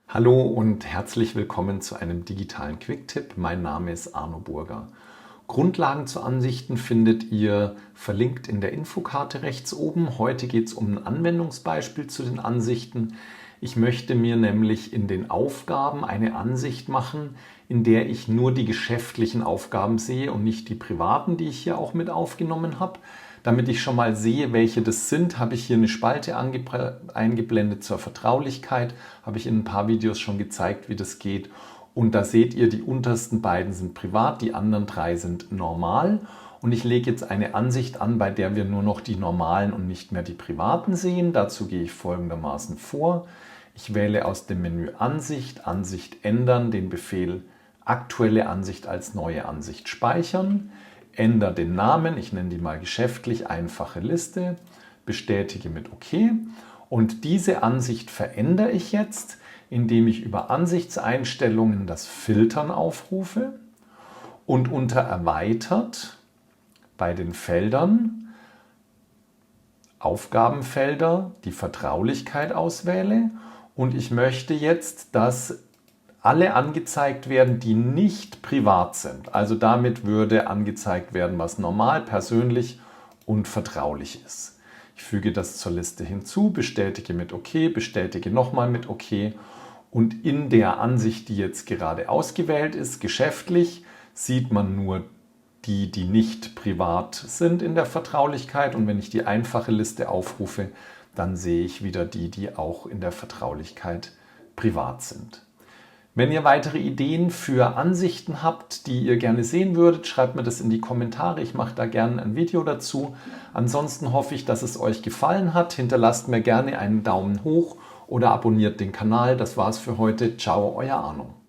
Hallo und herzlich willkommen zu einem digitalen Quick-Tipp. Mein Name ist Arno Burger. Grundlagen zu Ansichten findet ihr verlinkt in der Infokarte rechts oben. Heute geht es um ein Anwendungsbeispiel zu den Ansichten. Ich möchte mir nämlich in den Aufgaben eine Ansicht machen, in der ich nur die geschäftlichen Aufgaben sehe und nicht die privaten, die ich hier auch mit aufgenommen habe. Damit ich schon mal sehe, welche das sind, habe ich hier eine Spalte eingeblendet zur Vertraulichkeit. Habe ich in ein paar Videos schon gezeigt, wie das geht. Und da seht ihr, die untersten beiden sind privat, die anderen drei sind normal. Und ich lege jetzt eine Ansicht an, bei der wir nur noch die normalen und nicht mehr die privaten sehen. Dazu gehe ich folgendermaßen vor. Ich wähle aus dem Menü Ansicht, Ansicht ändern, den Befehl Aktuelle Ansicht als neue Ansicht speichern. Ändere den Namen, ich nenne die mal geschäftlich, einfache Liste, bestätige mit OK. Und diese Ansicht verändere ich jetzt, indem ich über Ansichtseinstellungen das Filtern aufrufe und unter Erweitert bei den Feldern Aufgabenfelder die Vertraulichkeit auswähle. Und ich möchte jetzt, dass alle angezeigt werden, die nicht privat sind. Also damit würde angezeigt werden, was normal, persönlich und vertraulich ist. Ich füge das zur Liste hinzu, bestätige mit OK, bestätige nochmal mit OK. Und in der Ansicht, die jetzt gerade ausgewählt ist, geschäftlich, sieht man nur die, die nicht privat sind in der Vertraulichkeit. Und wenn ich die einfache Liste aufrufe, dann sehe ich wieder die, die auch in der Vertraulichkeit privat sind. Wenn ihr weitere Ideen für Ansichten habt, die ihr gerne sehen würdet, schreibt mir das in die Kommentare. Ich mache da gerne ein Video dazu. Ansonsten hoffe ich, dass es euch gefallen hat. Hinterlasst mir gerne einen Daumen hoch oder abonniert den Kanal. Das war's für heute. Ciao, euer Arno.